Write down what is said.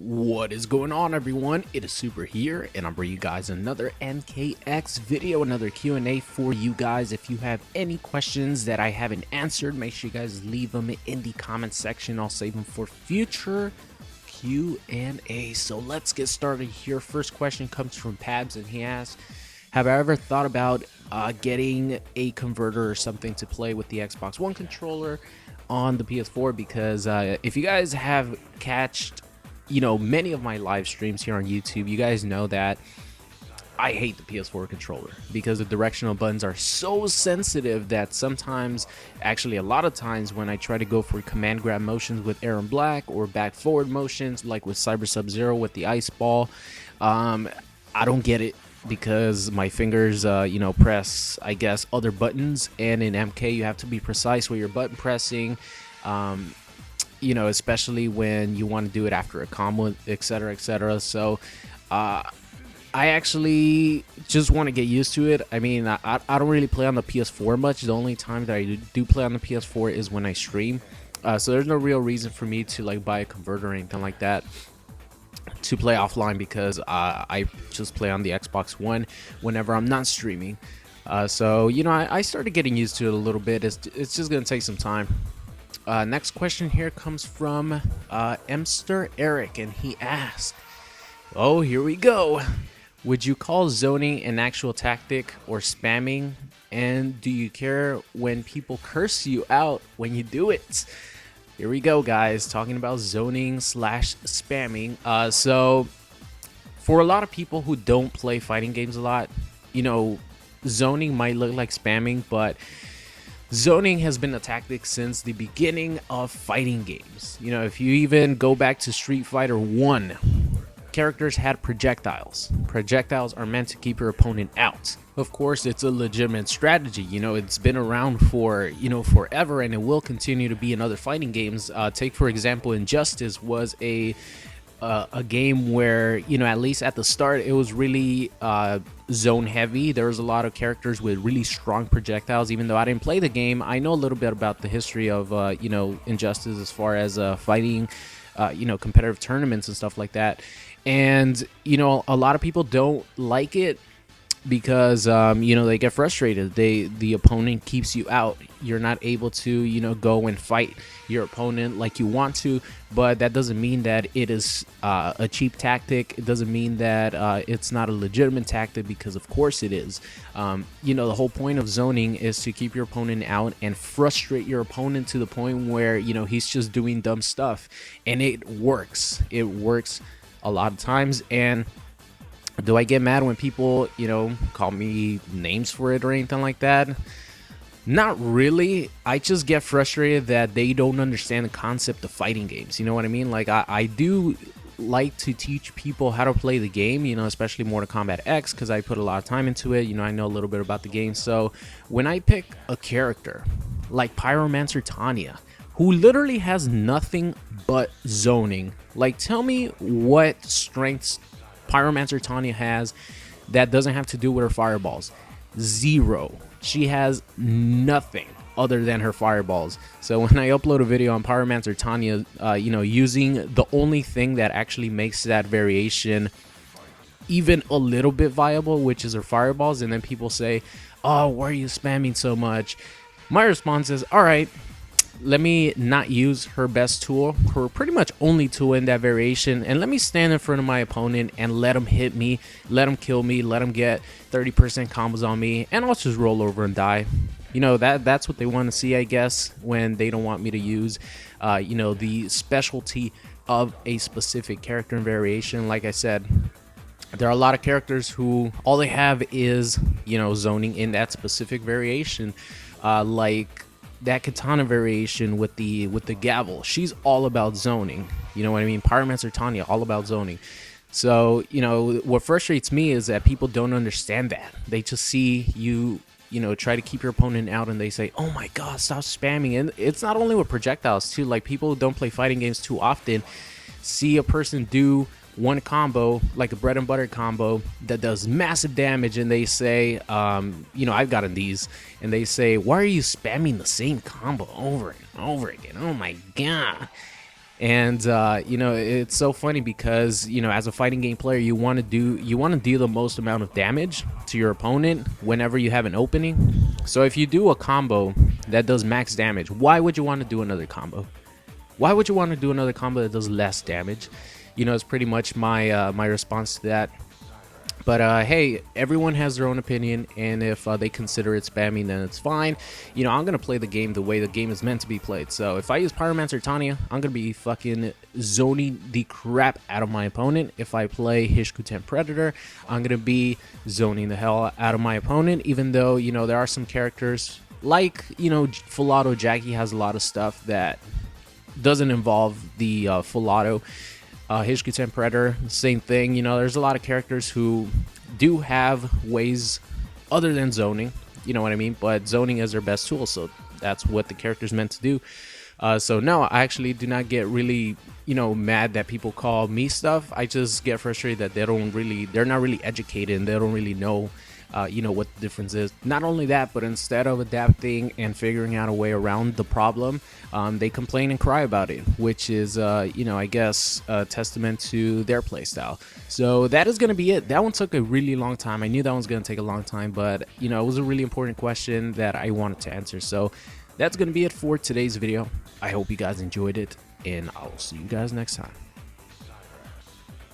What is going on, everyone? It is Super here, and I'm bringing you guys another MKX video, another Q&A for you guys. If you have any questions that I haven't answered, make sure you guys leave them in the comment section. I'll save them for future Q&A. So let's get started here. First question comes from Pabs, and he asks, have I ever thought about getting a converter or something to play with the Xbox One controller on the PS4? Because if you guys have catched many of my live streams here on YouTube, you guys know that I hate the PS4 controller because the directional buttons are so sensitive that sometimes, actually a lot of times, when I try to go for command grab motions with Aaron Black or back forward motions like with Cyber Sub-Zero with the ice ball, I don't get it because my fingers press, I guess, other buttons, and in MK you have to be precise with your button pressing, especially when you want to do it after a combo, etc, etc. So I actually just want to get used to it. I mean, I don't really play on the PS4 much. The only time that I do play on the PS4 is when I stream, so there's no real reason for me to like buy a converter or anything like that to play offline, because I just play on the Xbox One whenever I'm not streaming. So I started getting used to it a little bit. It's just gonna take some time. Next question here comes from Mster Eric, and he asked, oh, here we go. Would you call zoning an actual tactic or spamming? And do you care when people curse you out when you do it? Here we go, guys, talking about zoning / spamming. So for a lot of people who don't play fighting games a lot, zoning might look like spamming, but zoning has been a tactic since the beginning of fighting games. If you even go back to Street Fighter 1, characters had projectiles. Projectiles are meant to keep your opponent out. Of course, it's a legitimate strategy. It's been around for, forever, and it will continue to be in other fighting games. Take, for example, Injustice was a game where, at least at the start, it was really zone heavy. There was a lot of characters with really strong projectiles. Even though I didn't play the game, I know a little bit about the history of Injustice as far as fighting competitive tournaments and stuff like that. And a lot of people don't like it because they get frustrated. The opponent keeps you out. You're not able to go and fight your opponent like you want to, but that doesn't mean that it is a cheap tactic. It doesn't mean that it's not a legitimate tactic, because of course it is. The whole point of zoning is to keep your opponent out and frustrate your opponent to the point where he's just doing dumb stuff, and it works. It works a lot of times. And do I get mad when people, call me names for it or anything like that? Not really. I just get frustrated that they don't understand the concept of fighting games. You know what I mean? Like, I do like to teach people how to play the game, especially Mortal Kombat X, because I put a lot of time into it. I know a little bit about the game. So when I pick a character like Pyromancer Tanya, who literally has nothing but zoning, like, tell me what strengths Pyromancer Tanya has that doesn't have to do with her fireballs. Zero. She has nothing other than her fireballs. So when I upload a video on Pyromancer Tanya, using the only thing that actually makes that variation even a little bit viable, which is her fireballs, and then people say, oh, why are you spamming so much? My response is, all right, let me not use her best tool, her pretty much only tool in that variation, and let me stand in front of my opponent and let him hit me, let him kill me, let him get 30% combos on me, and I'll just roll over and die. That's what they want to see, I guess, when they don't want me to use the specialty of a specific character and variation. Like I said, there are a lot of characters who all they have is zoning in that specific variation, like that katana variation with the gavel. She's all about zoning. You know what I mean? Pyromancer Tanya, all about zoning. So what frustrates me is that people don't understand that. They just see you try to keep your opponent out, and they say, oh my god, stop spamming. And it's not only with projectiles too. Like, people who don't play fighting games too often see a person do one combo, like a bread and butter combo that does massive damage, and they say, I've gotten these, and they say, why are you spamming the same combo over and over again? Oh my god. And you know, it's so funny because, you know, as a fighting game player, you want to deal the most amount of damage to your opponent whenever you have an opening. So if you do a combo that does max damage, why would you want to do another combo? Why would you want to do another combo that does less damage? You know, it's pretty much my my response to that. But hey, everyone has their own opinion, and if they consider it spamming, then it's fine. You know, I'm gonna play the game the way the game is meant to be played. So if I use Pyromancer Tanya, I'm gonna be fucking zoning the crap out of my opponent. If I play Hishkuten Predator, I'm gonna be zoning the hell out of my opponent. Even though, you know, there are some characters like, you know, Full Auto Jackie has a lot of stuff that doesn't involve the full auto. Hishkuten Predator, same thing. You know, there's a lot of characters who do have ways other than zoning, you know what I mean? But zoning is their best tool, so that's what the character's meant to do. So no, I actually do not get really, you know, mad that people call me stuff. I just get frustrated that they're not really educated and they don't really know, you know, what the difference is. Not only that, but instead of adapting and figuring out a way around the problem, they complain and cry about it, which is, you know, I guess a testament to their playstyle. So that is going to be it. That one took a really long time. I knew that one's going to take a long time, but, you know, it was a really important question that I wanted to answer. So that's going to be it for today's video. I hope you guys enjoyed it, and I'll see you guys next time.